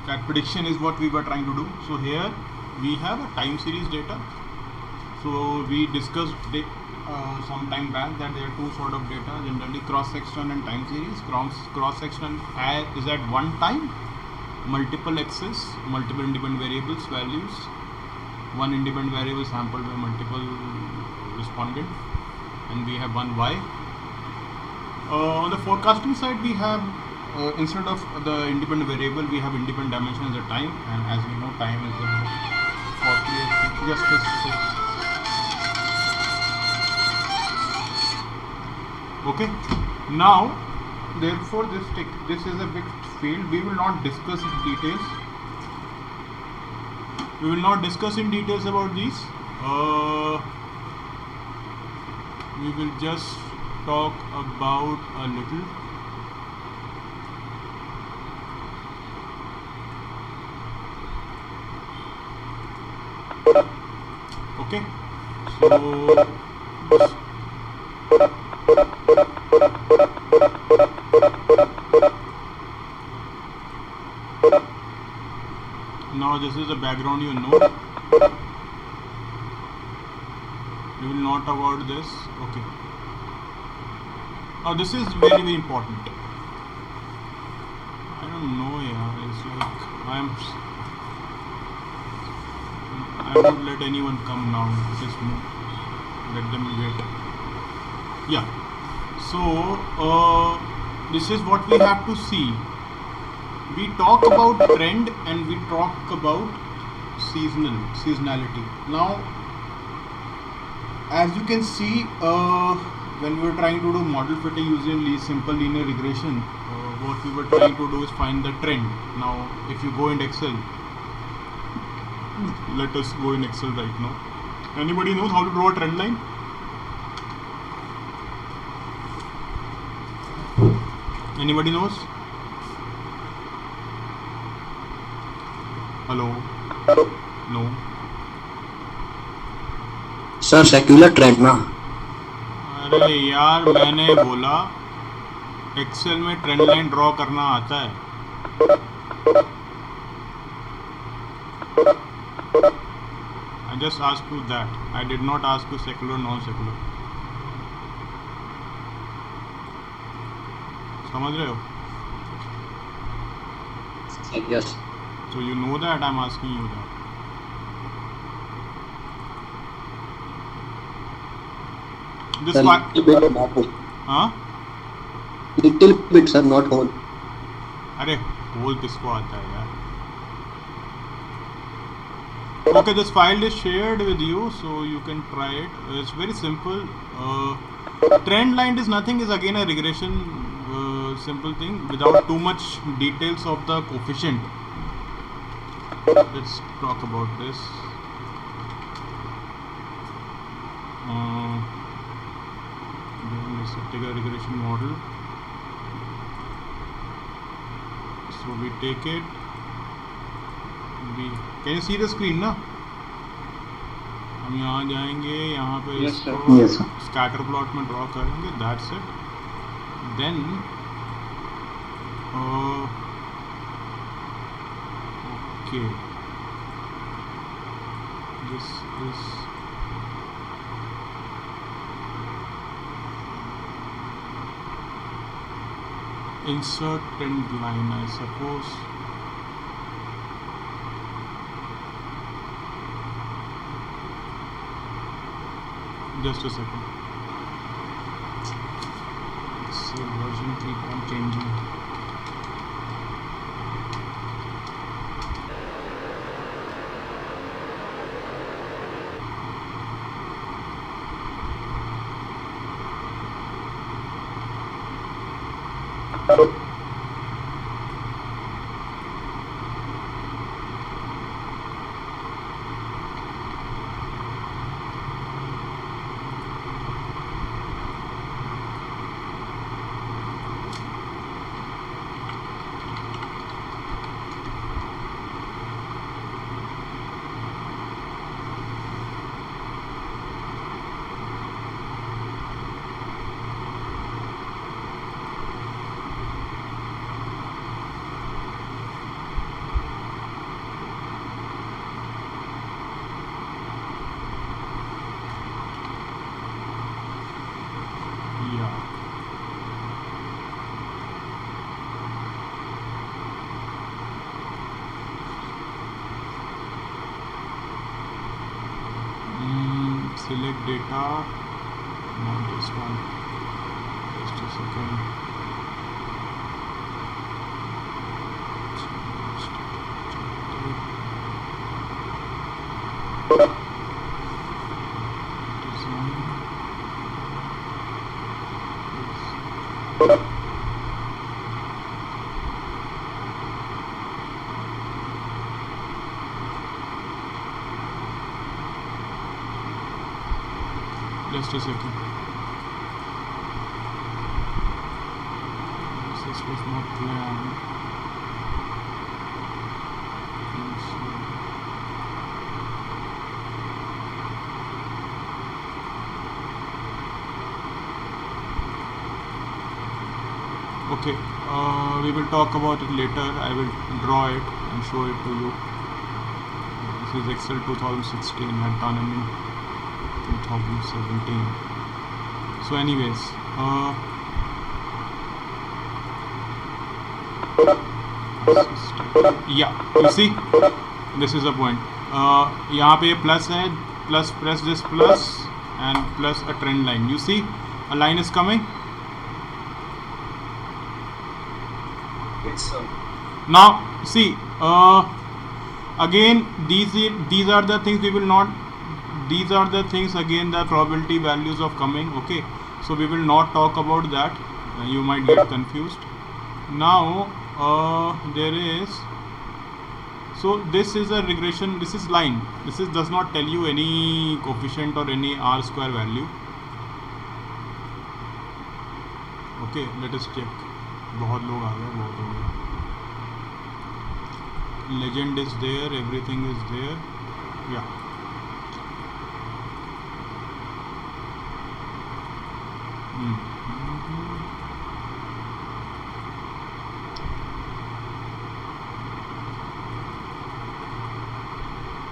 that prediction is what we were trying to do. So here we have a time series data. So we discussed some time back that there are two sort of data, generally cross-section and time series. Cross-section is at one time, multiple x's, multiple independent variables values, one independent variable sampled by multiple respondent, and we have one y. On the forecasting side, we have instead of the independent variable, we have independent dimension as a time, and as we know, time is 48. Just a sec. Okay. Now, therefore, this is a big field. We will not discuss in details. We will not discuss in details about these. We will just talk about a little. Okay, so now this is the background, you know. We will not about this. Okay. Now this is very, very important. I don't know, yeah. It's like I won't let anyone come now. Just let them wait. Yeah. So this is what we have to see. We talk about trend and we talk about seasonality. Now, as you can see, when we were trying to do model fitting using simple linear regression, what we were trying to do is find the trend. Now, if you go in Excel, let us go in Excel right now. Anybody knows how to draw a trend line? Anybody knows? Hello? No? Sir secular trend ना? अरे यार, मैंने बोला Excel में trend line draw करना आता है. I just asked you that. I did not ask you secular, non-secular. समझ रहे हो? Yes. So you know that I'm asking you that. This Sir, little bit, not whole. हाँ? Little bit, sir, not whole. अरे whole किसको आता है यार? Okay, this file is shared with you, so you can try it. It's very simple. Trend line is nothing, is again a regression simple thing without too much details of the coefficient. Let's talk about this. Let's take a regression model. So we take it. Can you see the screen ना? हम यहाँ जाएंगे, यहाँ पे इसको scatter plot में draw करेंगे. That's it. Then okay, this is insert trend line, I suppose. Just a second. This version keep on changing. select data, not this one, just a second. Just a second. This was not planned. Okay, we will talk about it later. I will draw it and show it to you. This is Excel 2016. I've done it in 2017. So anyways, yeah, you see, this is the point. यहाँ पे plus है, plus press this plus and plus a trend line. You see, a line is coming. Yes, sir. Now see, again these are the things we will not. These are the things, again, the probability values of coming. Okay, so we will not talk about that. You might get confused. Now there is, so this is a regression. This is line. This is does not tell you any coefficient or any R square value. Okay, let us check. बहुत लोग आ गए, बहुत हो गया. Legend is there, everything is there. Yeah.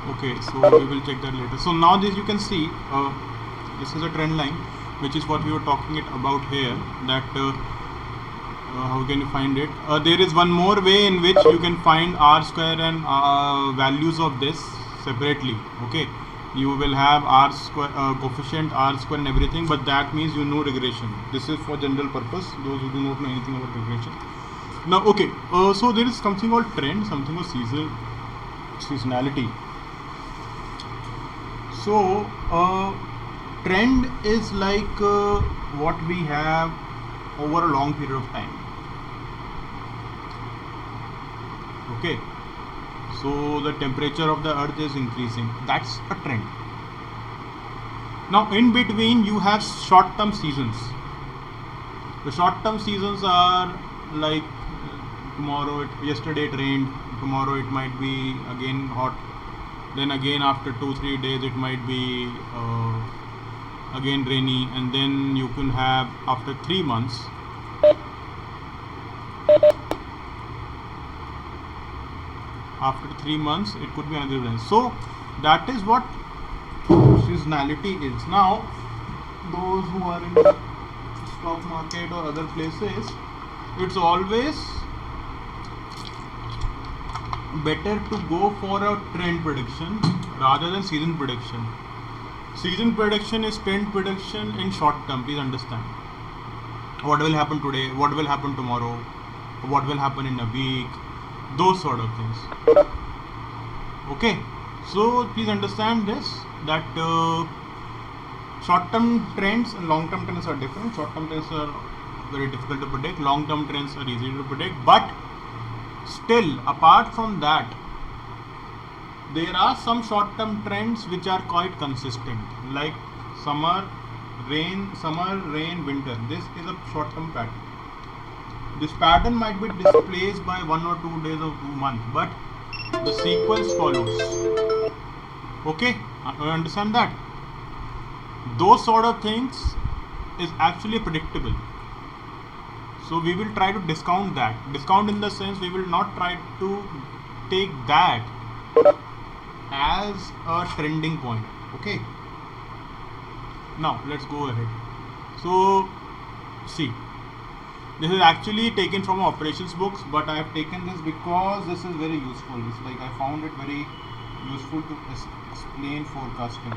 Okay, so we will check that later. So now this you can see, this is a trend line, which is what we were talking about here, that how can you find it? There is one more way in which you can find R square and values of this separately. Okay, you will have R square coefficient, R square and everything, but that means you know regression. This is for general purpose, those who do not know anything about regression. Now okay, so there is something called trend, something called seasonality. So trend is like what we have over a long period of time. Okay, so the temperature of the earth is increasing. That's a trend. Now in between you have short-term seasons. The short-term seasons are like yesterday it rained, tomorrow it might be again hot, then again after 2-3 days it might be again rainy, and then you can have after 3 months it could be another rain. So that is what seasonality is. Now those who are in the stock market or other places, it's always better to go for a trend prediction rather than season prediction. Season prediction is trend prediction in short term. Please understand what will happen today, what will happen tomorrow, what will happen in a week, those sort of things. Okay, so please understand this, that short term trends and long term trends are different. Short term trends are very difficult to predict, long term trends are easy to predict, but still apart from that there are some short term trends which are quite consistent, like summer rain, winter. This is a short term pattern. This pattern might be displaced by 1 or 2 days of 2 months, but the sequence follows. Okay, I understand that. Those sort of things is actually predictable. So we will try to discount that. Discount in the sense we will not try to take that as a trending point. Okay. Now let's go ahead. So see, this is actually taken from operations books, but I have taken this because this is very useful. It's like I found it very useful to explain forecasting.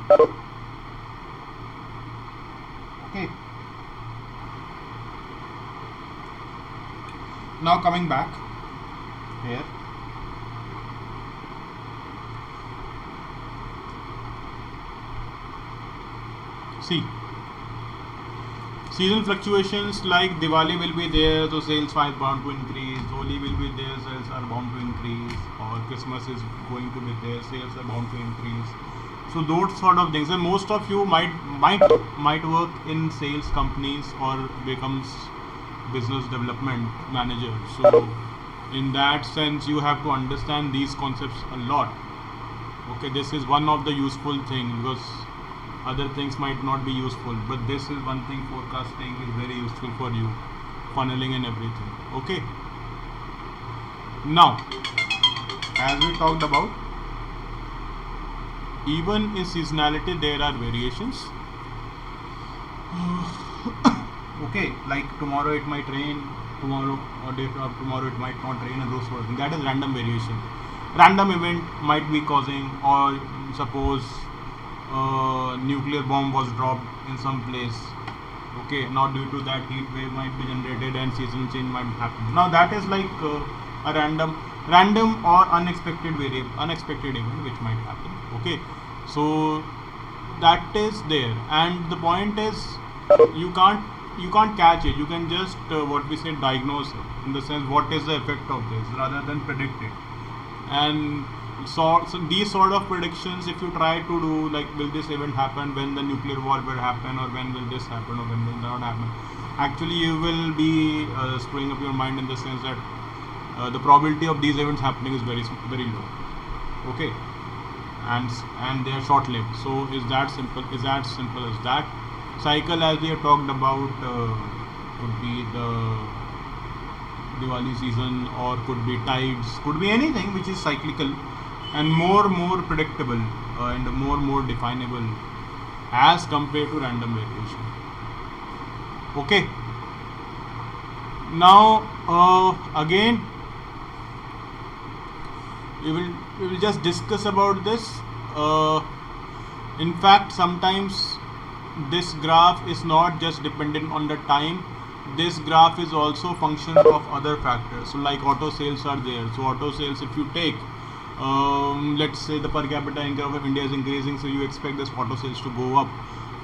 Okay. Now coming back here. See, season fluctuations like Diwali will be there, so sales are bound to increase. Holi will be there, sales are bound to increase. Or Christmas is going to be there, sales are bound to increase. So those sort of things. And most of you might work in sales companies or becomes business development manager. So in that sense, you have to understand these concepts a lot. Okay, this is one of the useful thing because other things might not be useful, but this is one thing. Forecasting is very useful for you, funneling and everything. Okay, now as we talked about, even in seasonality there are variations. Okay, like tomorrow it might rain, tomorrow or day after tomorrow it might not rain, and those sort of things. That is random variation. Random event might be causing, or suppose nuclear bomb was dropped in some place. Okay, now due to that heat wave might be generated and season change might happen. Now that is like a random or unexpected event which might happen. Okay, so that is there, and the point is you can't catch it. You can just what we say diagnose it, in the sense what is the effect of this rather than predict it. And so these sort of predictions, if you try to do, like, will this event happen, when the nuclear war will happen, or when will this happen, or when will not happen, actually you will be screwing up your mind, in the sense that the probability of these events happening is very low. Okay, and they are short lived. So is that simple as that. Cycle, as we have talked about, could be the Diwali season, or could be tides, could be anything which is cyclical and more predictable and more definable as compared to random variation. Okay, now again we will just discuss about this. In fact, sometimes this graph is not just dependent on the time. This graph is also function of other factors. So like auto sales are there. So auto sales, if you take let's say the per capita income of India is increasing, so you expect this auto sales to go up.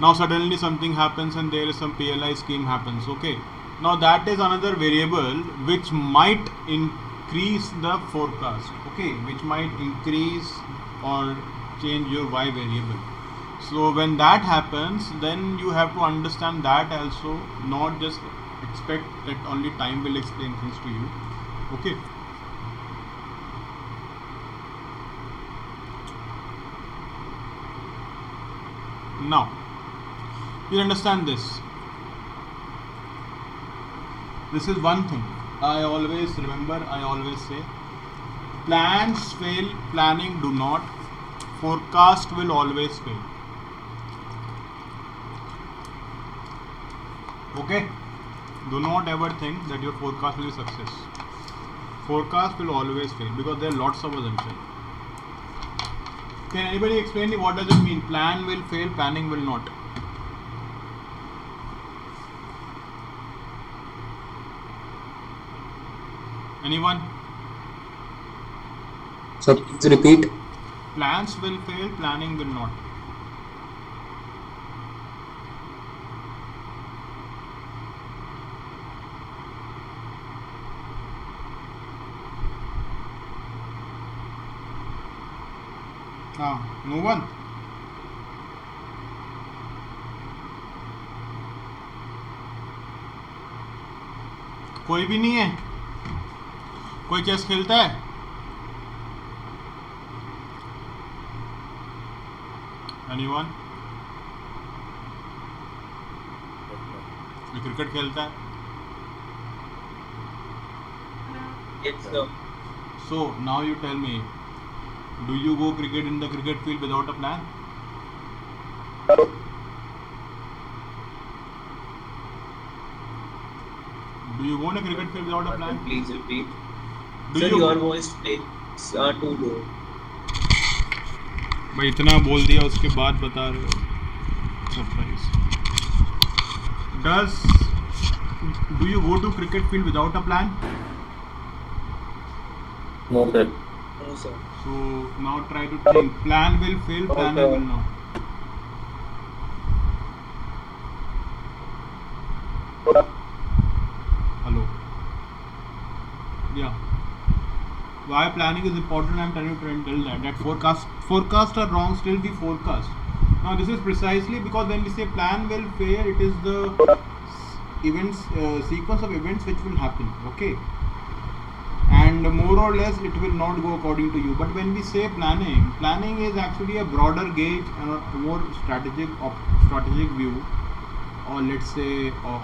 Now suddenly something happens and there is some PLI scheme happens. Okay, now that is another variable which might increase the forecast. Okay, which might increase or change your Y variable. So when that happens, then you have to understand that also, not just expect that only time will explain things to you. Okay, now you understand this. This is one thing I always say: plans fail, planning do not. Forecast will always fail. Okay, do not ever think that your forecast will be success. Forecast will always fail because there are lots of assumptions. Can anybody explain me what does it mean? Plan will fail, planning will not. Anyone? So please repeat. Plans will fail, planning will not. No one. कोई भी नहीं है? कोई chess खेलता है? Anyone? कोई cricket खेलता है? Yes, sir. So now you tell me, do you go cricket in the cricket field without a plan? Do you go in a cricket field without a plan? Please repeat. Do Sir, you? your voice is too low. भाई इतना बोल दिया उसके बाद बता रहे हो surprise. Do you go to cricket field without a plan? No, sir. No, sir. So now try to think. Plan will fail, plan Okay. will not. Hello. Yeah. Why planning is important? I'm trying to tell that forecast are wrong. Still we forecast. Now this is precisely because when we say plan will fail, it is the events sequence of events which will happen. Okay. And more or less it will not go according to you. But when we say planning is actually a broader gauge and a more strategic view, or let's say a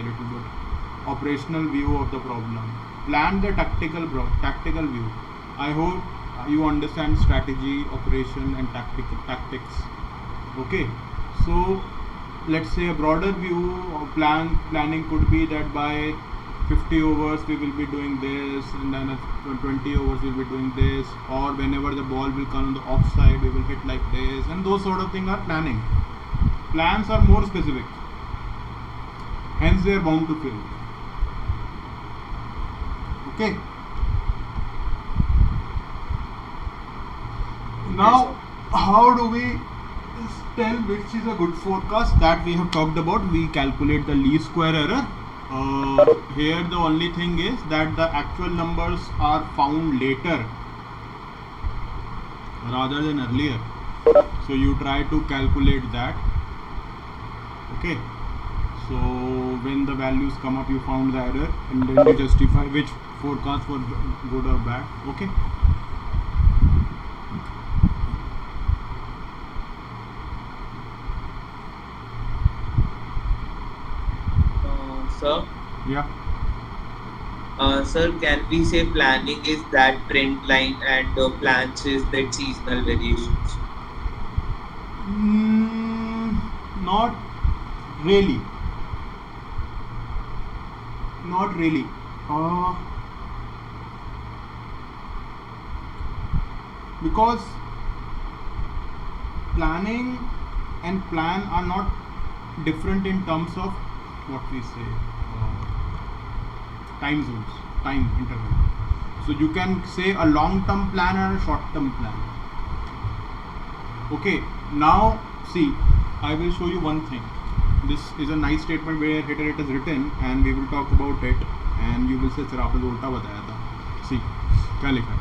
little bit operational view of the problem. Plan the tactical view. I hope you understand strategy, operation, and tactics. Okay, so let's say a broader view of planning could be that by 50 overs we will be doing this, and then at 20 overs we will be doing this, or whenever the ball will come on the offside we will hit like this, and those sort of things are planning. Plans are more specific, hence they are bound to fail. Okay. Now, how do we tell which is a good forecast? That we have talked about. We calculate the least square error. Here the only thing is that the actual numbers are found later rather than earlier. So you try to calculate that. Okay. So when the values come up, you found the error, and then you justify which forecast were good or bad. Okay. Sir, Yeah. sir, can we say planning is that trend line and plans is that seasonal variations? Not really. Not really. Because planning and plan are not different in terms of what we say time zones, time interval. So you can say a long-term plan and a short-term plan. Okay, now see, I will show you one thing. This is a nice statement where here it is written, and we will talk about it, and you will say sir आपने तो उल्टा बताया था. See, क्या लिखा है?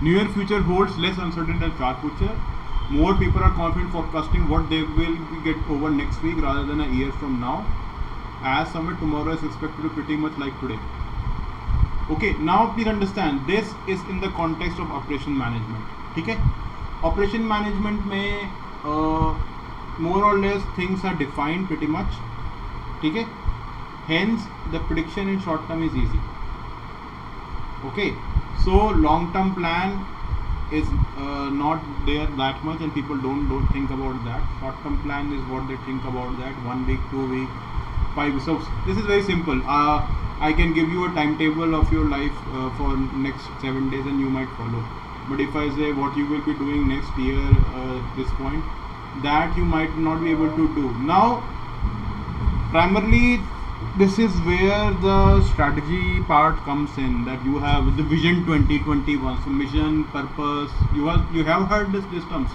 Near future holds less uncertain than far future. More people are confident forecasting what they will get over next week rather than a year from now. As summit tomorrow is expected to pretty much like today. Okay, now please understand this is in the context of operation management. ठीक है? Operation management में more or less things are defined pretty much. ठीक है? Hence the prediction in short term is easy. Okay, so long term plan is not there that much, and people don't think about that. Short term plan is what they think about that. 1 week, 2 week, 5 weeks. So this is very simple. I can give you a timetable of your life for next 7 days, and you might follow. But if I say what you will be doing next year, this point, that you might not be able to do. Now, primarily, this is where the strategy part comes in. That you have the vision 2021. So mission, purpose. You have heard these terms.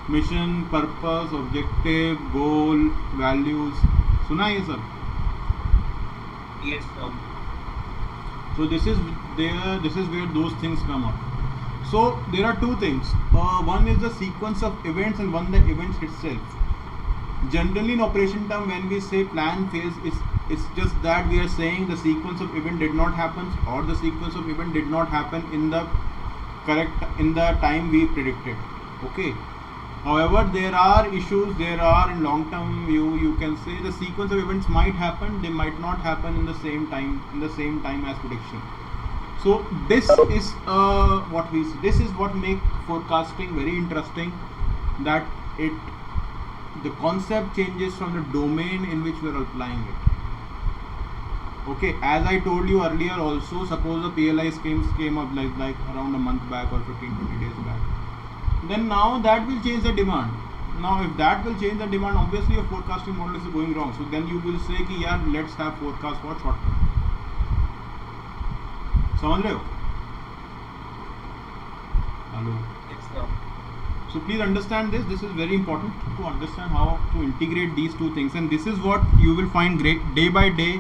Mission, purpose, objective, goal, values. सुना है ये सब? Yes, sir. So this is where those things come up. So there are two things. One is the sequence of events, and one the events itself. Generally in operation term, when we say plan phase, it's just that we are saying the sequence of event did not happen, or the sequence of event did not happen in the time we predicted. Okay. However, there are issues. There are in long term view. You can say the sequence of events might happen. They might not happen in the same time as prediction. So this is what we see. This is what makes forecasting very interesting. That the concept changes from the domain in which we are applying it. Okay, as I told you earlier also, suppose the PLI schemes came up like around a month back or 15-20 days back. Then now that will change the demand. Now if that will change the demand, obviously your forecasting model is going wrong. So then you will say कि यार let's have forecast for short term. समझ रहे हो? Hello. Yes, sir. So please understand this. This is very important to understand how to integrate these two things, and this is what you will find great day by day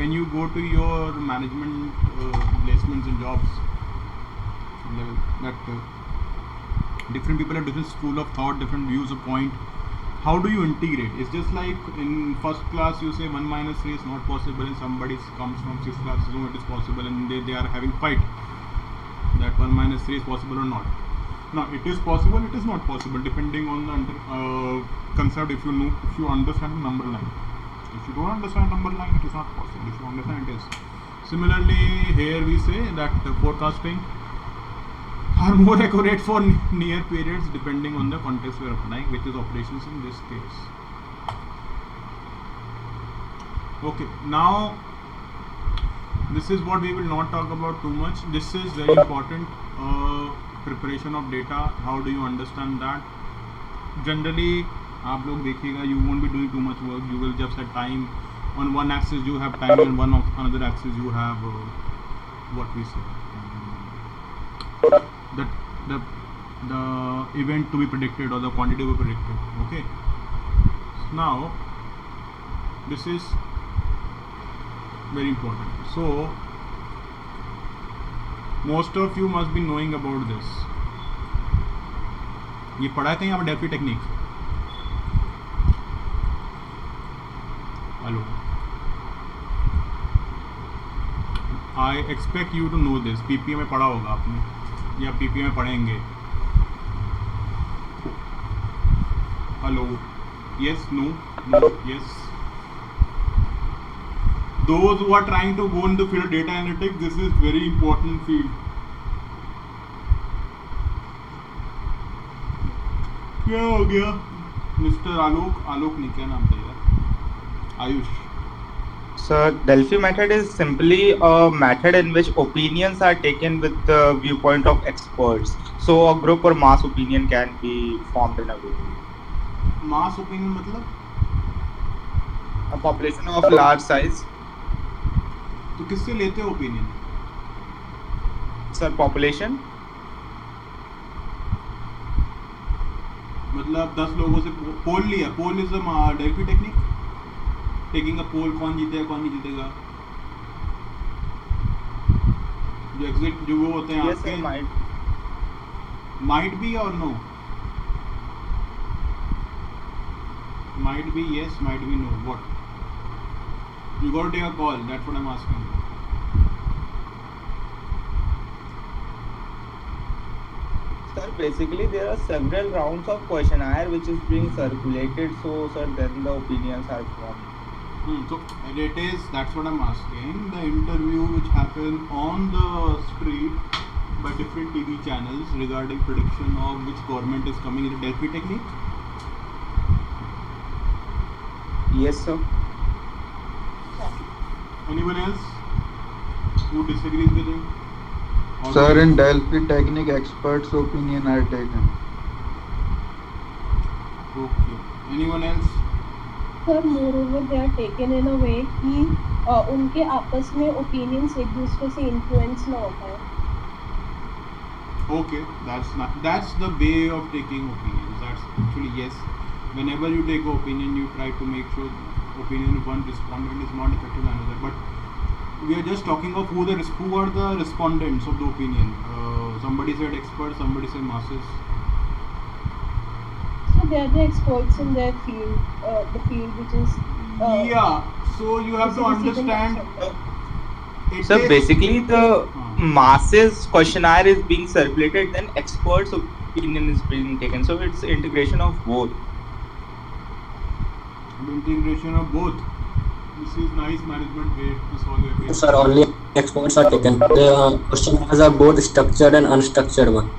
when you go to your management placements and jobs level. That different people have different school of thought, different views of point. How do you integrate? It's just like in first class you say 1 minus 3 is not possible, and somebody comes from 6th class, no, it is possible, and they are having fight that 1 minus 3 is possible or not. Now it is possible, it is not possible, depending on the concept. If you understand the number line. If you don't understand number line, it is not possible. If you understand, it is. Similarly, here we say that forecasting are more accurate for near periods depending on the context we are applying, which is operations in this case. Okay, now this is what we will not talk about too much. This is very important. Preparation of data. How do you understand that? Generally, आप लोग देखिएगा, you won't be doing too much work. You will just have time. On one axis you have time, and another axis you have what we say. The event to be predicted or the quantity to be predicted. Okay, now this is very important. So most of you must be knowing about this. ये पढ़ा है कहीं आप Delphi technique? Hello, I expect you to know this. PPA में पढ़ा होगा आपने या पीपीए में पढ़ेंगे. Hello, yes, no, yes. Those who are trying to go into field data analytics, this is very important field. क्या हो गया मिस्टर आलोक नहीं, क्या नाम था यार? Ayush. So Delphi method is simply a method in which opinions are taken with the viewpoint of experts. So a group or mass opinion can be formed in a way. Mass opinion मतलब? A population of large size. तो किससे लेते हो opinion? Sir, population. मतलब 10 लोगों से poll लिया. Poll is a Delphi technique. Taking a poll, कौन जीतेगा कौन नहीं जीतेगा. जो एग्जिट जो वो होते हैं Yes, आपके, sir, might be or no? Might be yes, might be no. What? You got to take a call. That's what I'm asking. Sir, basically there are several rounds of questionnaire which is being circulated. So sir, then the opinions are formed. So it is, that's what I'm asking. The interview which happened on the street by different TV channels regarding prediction of which government is coming in the Delphi technique. Yes, sir. Anyone else who disagrees with him? Or Sir, in Delphi technique, experts' opinion are taken. Okay. Anyone else? Sir moreover they are taken in a way कि उनके आपस में opinions एक दूसरे से influence ना हो पाए. Okay, that's the way of taking opinions. That's actually yes. Whenever you take an opinion, you try to make sure opinion of one respondent is not affected by another. But we are just talking of who are the respondents of the opinion. Somebody said experts, somebody said masses. So they are the experts in their field, the field which is Yeah. So you have to receiving understand. consent. It So is- basically the masses questionnaire is being circulated, then experts opinion is being taken. So it's integration of both. the integration of both. This is nice management way to solve it. Sir, only experts are taken. The questionnaires are both structured and unstructured one.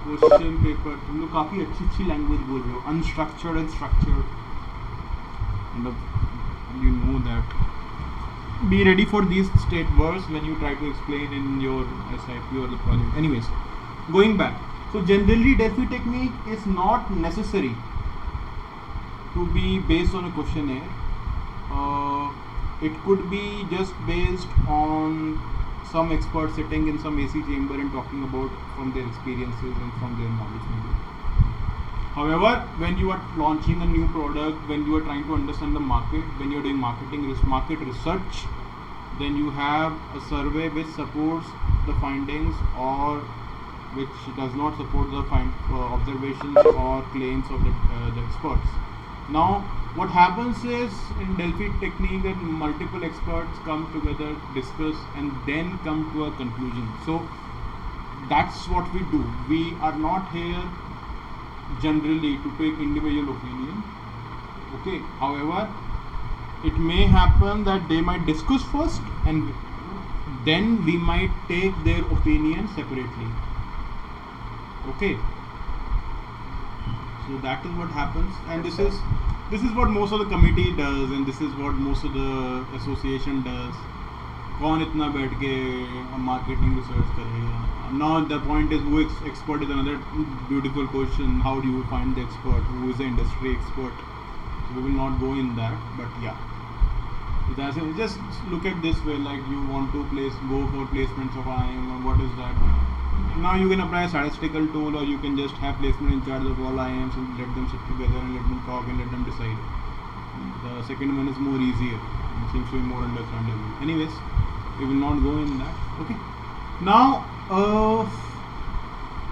Question paper तुम लोग काफ़ी अच्छी language बोल रहे हो. Unstructured and structured, मतलब you know that. Be ready for these state words when you try to explain in your SIP or the project. Anyways, going back. So generally Delphi technique is not necessary to be based on a questionnaire. It could be just based on some expert sitting in some AC chamber and talking about from their experiences and from their knowledge maybe. However, when you are launching a new product, when you are trying to understand the market, when you are doing market research, then you have a survey which supports the findings or which does not support the observations or claims of the experts. Now, what happens is in Delphi technique that multiple experts come together, discuss, and then come to a conclusion. So that's what we do. We are not here generally to take individual opinion. Okay. However, it may happen that they might discuss first and then we might take their opinion separately. Okay. So that is what happens, and this is what most of the committee does, and this is what most of the association does. कौन इतना बैठ के marketing research करेगा? Now the point is who expert is another beautiful question. How do you find the expert? Who is the industry expert? So we will not go in that, but yeah. Just look at this way, like you want to go for placements of IIM, what is that? Now you can apply a statistical tool, or you can just have placement in charge of all IIMs and let them sit together and let them talk and let them decide. The second one is more easier, it seems to be more understandable. Anyways, we will not go in that. Okay. Now,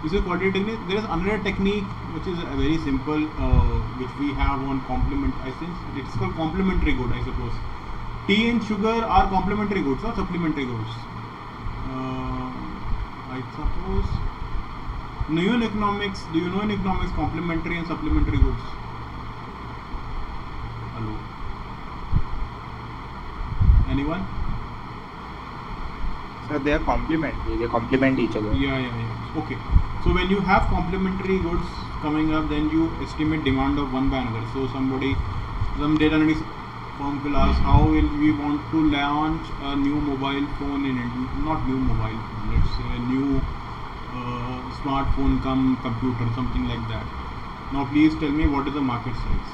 this is quality technique. There is another technique which is very simple, which we have on complement. I think it's called complementary good, I suppose. Tea and sugar are complementary goods or supplementary goods. I suppose. Do you know in economics complementary and supplementary goods? Hello. Anyone? So they are complementary. They complement each other. Yeah. Okay. So when you have complementary goods coming up, then you estimate demand of one by another. So some data analytics firm will ask how will we want to launch a new mobile phone in India, not new mobile phone, let's say a new smartphone come computer, something like that. Now please tell me what is the market size.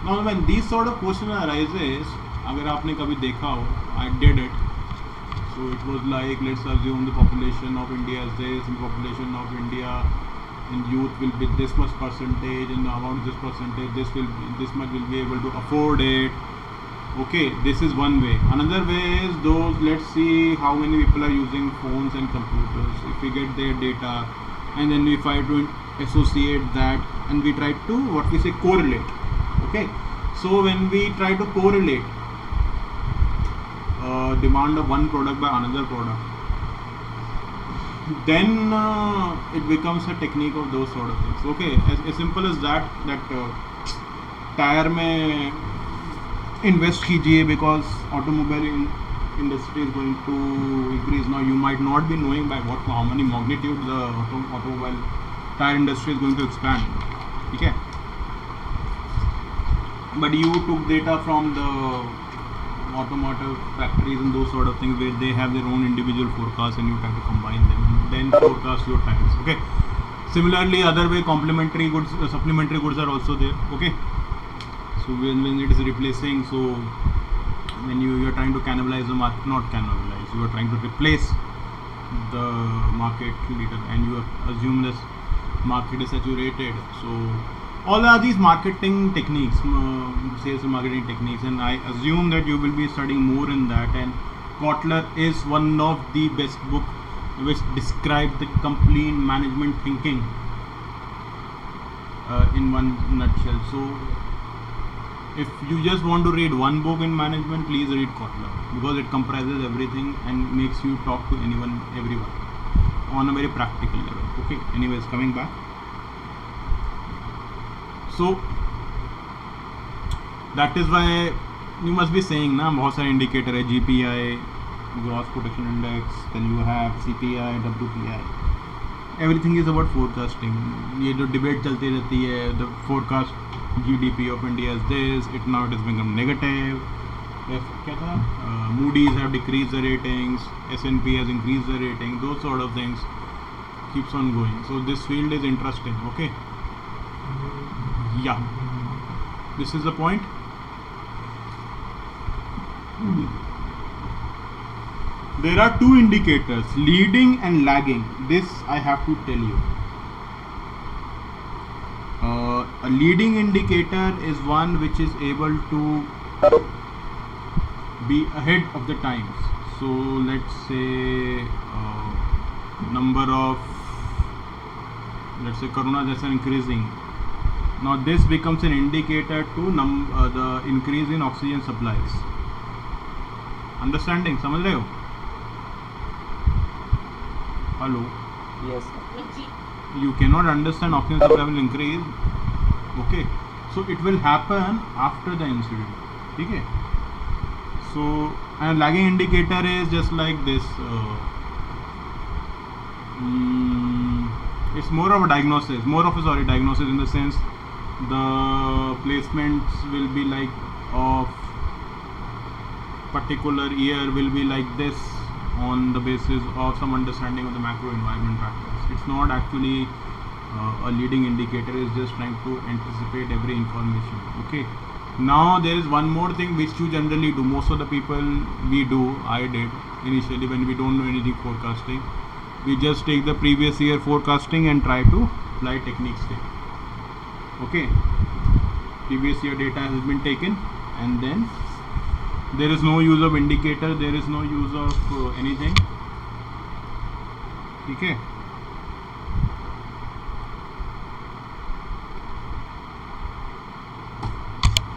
Now when these sort of question arises, अगर आपने कभी देखा हो, I did it. So it was like, let's assume the population of India is this, and population of India in youth will be this much percentage, and around this percentage, this much will be able to afford it. Okay, this is one way. Another way is those, let's see how many people are using phones and computers. If we get their data, and then we try to associate that, and we try to what we say correlate. Okay, so when we try to correlate demand of one product by another product, then it becomes a technique of those sort of things. Okay, as simple as that tire में invest कीजिए because automobile industry is going to increase. Now you might not be knowing by how many magnitude the automobile tire industry is going to expand. Okay, but you took data from the automotive factories and those sort of things where they have their own individual forecasts, and you try to combine them and then forecast your tires. Okay, similarly other way complementary goods, supplementary goods are also there. Okay, so when it is replacing, so when you are trying to cannibalize the market, not cannibalize, you are trying to replace the market leader, and you assume this market is saturated. So all are these marketing techniques, sales and marketing techniques, and I assume that you will be studying more in that. And Kotler is one of the best book which describe the complete management thinking in one nutshell. So if you just want to read one book in management, please read Kotler, because it comprises everything and makes you talk to everyone on a very practical level. Okay, anyways, coming back. So that is why you must be saying ना बहुत सारे indicator है, GPI, gross production index, then you have CPI, WPI. Everything is about forecasting. ये जो debate चलती रहती है, the forecast GDP of India is this, it has become negative. क्या था? Moody's have decreased the ratings, S&P has increased the rating, those sort of things. keeps on going. So this field is interesting. Okay, yeah, this is the point. There are two indicators, leading and lagging. This I have to tell you. A leading indicator is one which is able to be ahead of the times. So let's say number of, let's say corona deaths are increasing. Now this becomes an indicator to the increase in oxygen supplies. Understanding? समझ रहे हो? Hello. Yes. You cannot understand oxygen supply will increase. Okay, so it will happen after the incident. Okay. So a lagging indicator is just like this. It's more of a diagnosis. Diagnosis in the sense the placements will be like of particular year will be like this on the basis of some understanding of the macro environment factors. It's not actually a leading indicator, it's just trying to anticipate every information. Okay, now there is one more thing which you generally do, most of the people we do, I did initially when we don't know anything forecasting, we just take the previous year forecasting and try to apply techniques there. Okay, previous year data has been taken and then there is no use of indicator, there is no use of anything. Okay,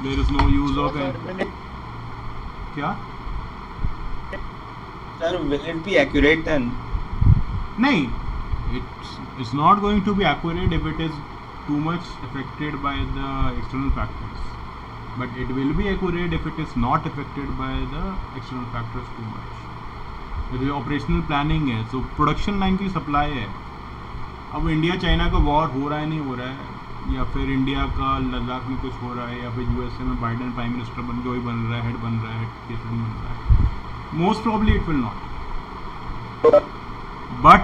there is no use of क्या Sir, will it be accurate then? नहीं, it's not going to be accurate if it is too much affected by the external factors, but it will be accurate if it is not affected by the external factors too much. ये operational planning है, so production line की supply है. अब India China का war हो रहा है नहीं हो रहा है, या फिर इंडिया का लद्दाख में कुछ हो रहा है, या फिर यूएसए में बाइडेन प्राइम मिनिस्टर बन जो ही बन रहा है, हेड बन रहा है, प्रेसिडेंट बन रहा है, most probably it will not. But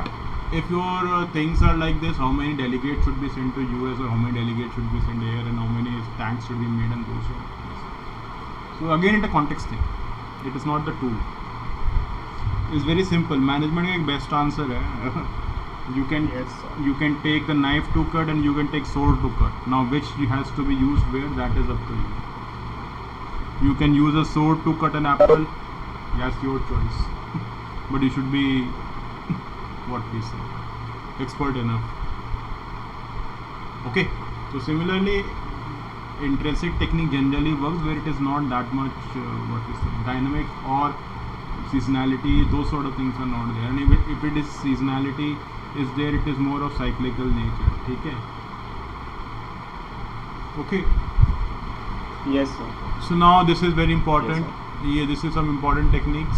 if your things are like this, how many delegates should be sent to US or how many delegates should be sent here and how many tanks should be made and those sort of things. So again, it's a context thing. It is not the tool. It's very simple. Management का एक best answer है. You can take the knife to cut and you can take sword to cut. Now which has to be used where, that is up to you. You can use a sword to cut an apple. That's your choice. But you should be what we say, expert enough. Okay, so similarly intrinsic technique generally works where it is not that much what we say, dynamic or seasonality, those sort of things are not there, and if it is seasonality is there, it is more of cyclical nature. ठीक है? Okay, Yes, sir. so now this is very important. Yes, Yeah, this is some important techniques.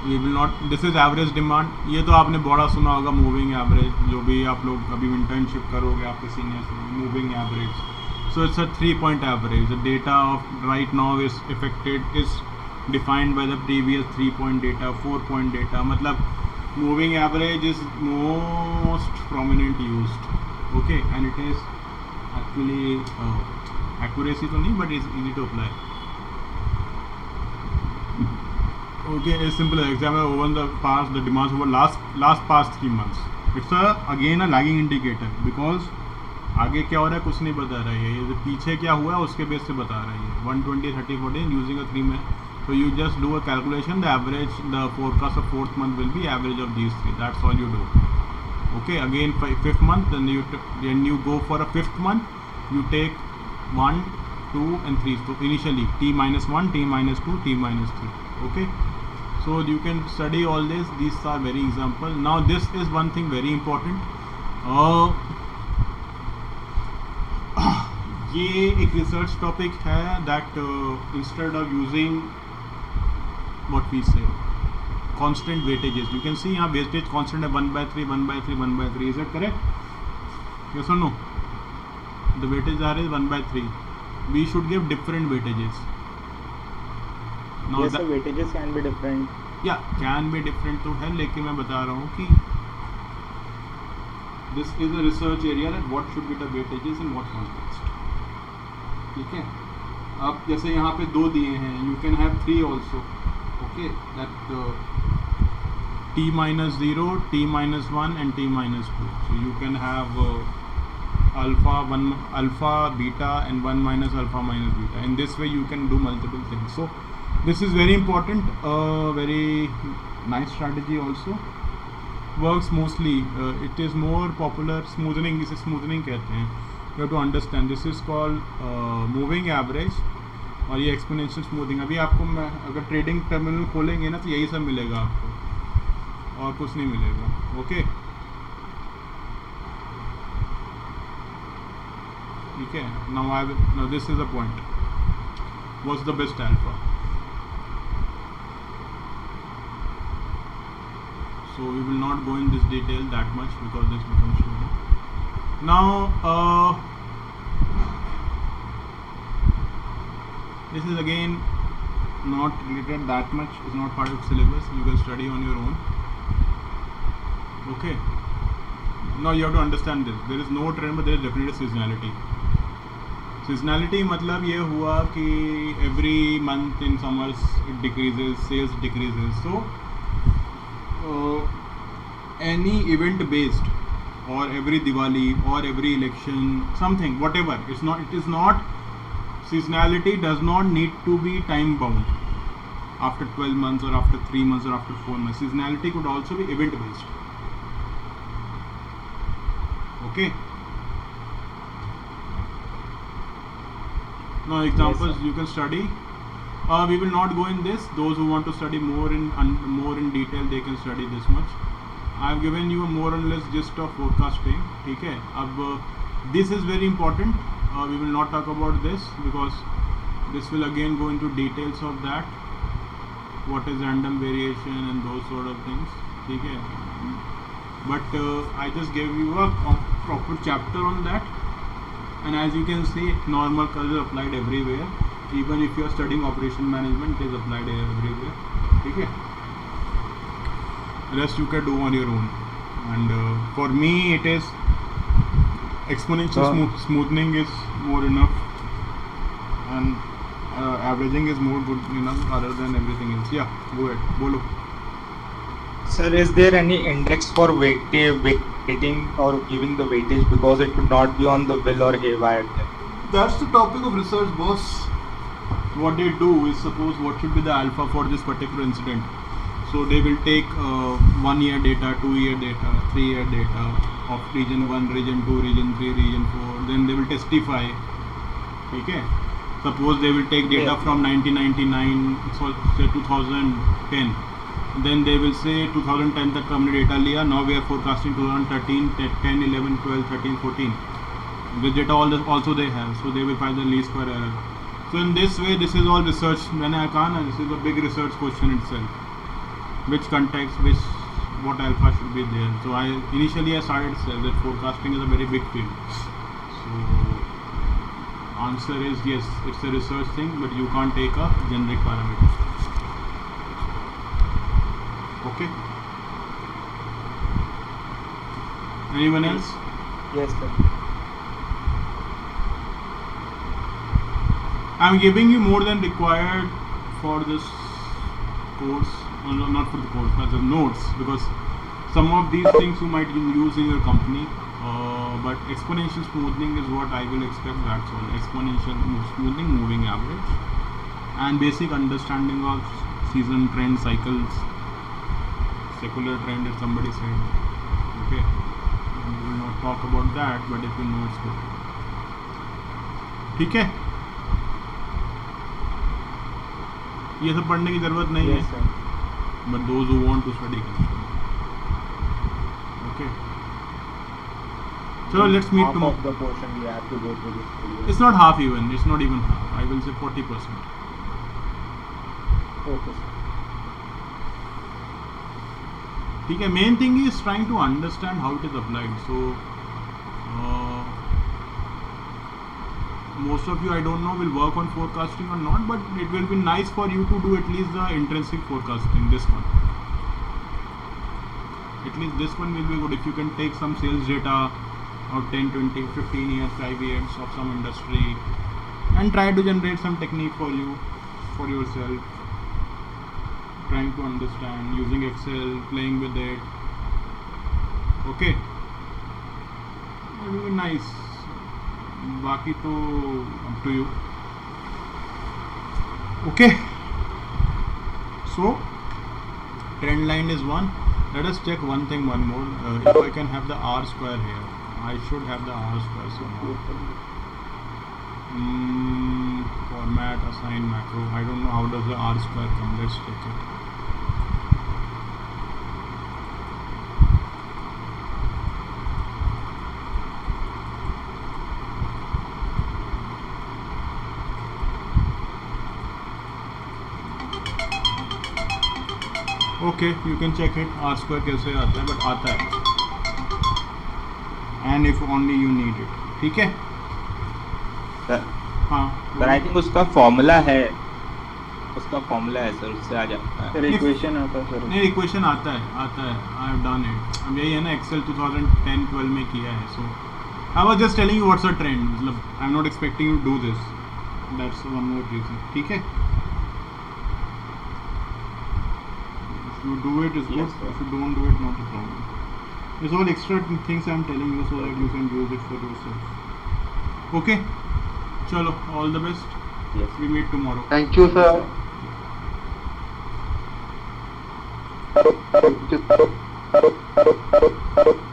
We will not, this is average demand. ये तो आपने बड़ा सुना होगा, moving average, जो भी आप लोग अभी इंटर्नशिप करोगे आपके सीनियर्स में, moving average. So it's a 3-point average. The data of right now is affected, is defined by the previous 3-point data, 4-point data. मतलब moving average is most prominent used. Okay, and it is actually accuracy तो नहीं, but it's easy to apply. Okay, a simple example over the demands over last past 3 months. It's again a lagging indicator because आगे क्या हो रहा है कुछ नहीं बता रहा है, ये पीछे क्या हुआ है उसके बेस से बता रहा है. 120, 30, 40 using a 3 month. So you just do a calculation. The average, the forecast of 4th month will be average of these 3. That's all you do. Okay, again 5th month, then you go for a 5th month. You take 1, 2, and 3. So initially T-1, T-2, T-3. Okay. So you can study all this. These are very example. Now this is one thing very important. ये एक research topic है that instead of using what we say constant weightages, you can see यहाँ weightage constant है 1/3, 1/3, 1/3. Is that correct? Yes or no? The weightage are is 1/3. We should give different weightages. Now Yes, sir, weightages can be different. या can be different तो है, लेकिन मैं बता रहा हूँ कि this is a research area that what should be the weightages in what context. ठीक है, अब जैसे यहाँ पे 2 दिए हैं, you can have 3 also. Okay, that t minus 0, t minus 1 and t minus 2. So you can have alpha beta and 1 minus alpha minus beta. In this way you can do multiple things. So this is very important, very nice strategy also. Works mostly, it is more popular. Smoothing, इसे smoothing कहते हैं. You have to understand this is called moving average और ये exponential smoothing. अभी आपको मैं अगर trading terminal खोलेंगे ना तो यही सब मिलेगा आपको और कुछ नहीं मिलेगा. ओके, ठीक है. Now this is the point. What's the best alpha? So we will not go in this detail that much because this becomes short. Now this is again not related that much, is not part of syllabus, you can study on your own. Okay, now you have to understand this, there is no trend but there is definitely seasonality. Seasonality मतलब ये हुआ कि every month in summers it decreases, sales decreases. So any event based or every Diwali or every election, something, whatever, it is not, seasonality does not need to be time bound after 12 months or after 3 months or after 4 months. Seasonality could also be event based. Okay, now examples, Yes, you can study. We will not go in this. Those who want to study more in detail, they can study this much. I have given you a more or less gist of forecasting. ठीक है, अब this is very important. We will not talk about this because this will again go into details of that, what is random variation and those sort of things. ठीक है, but I just gave you a proper chapter on that, and as you can see, normal curve is applied everywhere. Even if you are studying operation management, it is applied everywhere. ठीक है, rest you can do on your own. And for me it is exponential smoothing is more enough, and averaging is more good enough other than everything else. Yeah, go ahead, bolo. Sir, is there any index for weighting or giving the weightage, because it could not be on the will or haywire then? That's the topic of research, boss. What they do is, suppose what should be the alpha for this particular incident. So they will take 1 year data, 2 year data, 3 year data of region 1, region 2, region 3, region 4. Then they will testify. Okay. Suppose they will take data from 1999, so say 2010. Then they will say 2010 तक हमने data लिया. Now we are forecasting 2013, 10, 11, 12, 13, 14. This data also they have, so they will find the least square error. So in this way, this is all research. मैंने कहा ना, this is a big research question itself. Which context, what alpha should be there. So initially I started to say that forecasting is a very big field. So answer is yes, it's a research thing, but you can't take a generic parameter. Okay. Anyone else? Yes, sir. I am giving you more than required for this course, no, not for the course, but the notes, because some of these things you might use in your company, but exponential smoothing is what I will expect. That's all. Exponential smoothing, moving average, and basic understanding of season trend cycles, secular trend, if somebody said. Okay, we will not talk about that, but if you know, it's good. ठीक है, ये सब पढ़ने की जरूरत नहीं Yes, है, sir. but those who want to study can study. Okay. So let's meet Half tomorrow. of the portion we have to go through this video. It's not half even. It's not even half. I will say 40%. Okay, sir. ठीक है. Main thing is trying to understand how it is applied. So most of you, I don't know, will work on forecasting or not, but it will be nice for you to do at least the intrinsic forecasting, this one. At least this one will be good if you can take some sales data of 10, 20, 15 years, 5 years of some industry and try to generate some technique for you, for yourself, trying to understand, using Excel, playing with it. Okay, it will be nice. बाकी तो up to you. Okay, so trend line is one. Let us check one thing, one more. If I can have the R square here, I should have the R square somehow. Format, assign macro. I don't know how does the R square come. Let's check it. Okay, you can check it. R square कैसे आता है, but आता है. And if only you need it. ठीक है? हाँ. Sir I think उसका formula है सर, उससे आ जाता है. सर इक्वेशन आता है सर. नहीं, इक्वेशन आता है. I have done it. अब यही है ना, एक्सेल 2010-12 में किया है. So I was just telling you what's a trend. मतलब I am not expecting you do this. That's one more reason. ठीक है? If you do it, is good. Yes, sir. If you don't do it, not a problem. It's all extra things I'm telling you so that you can use it for yourself. Okay? Chalo, all the best. Yes. We meet tomorrow. Thank you sir. Thank you.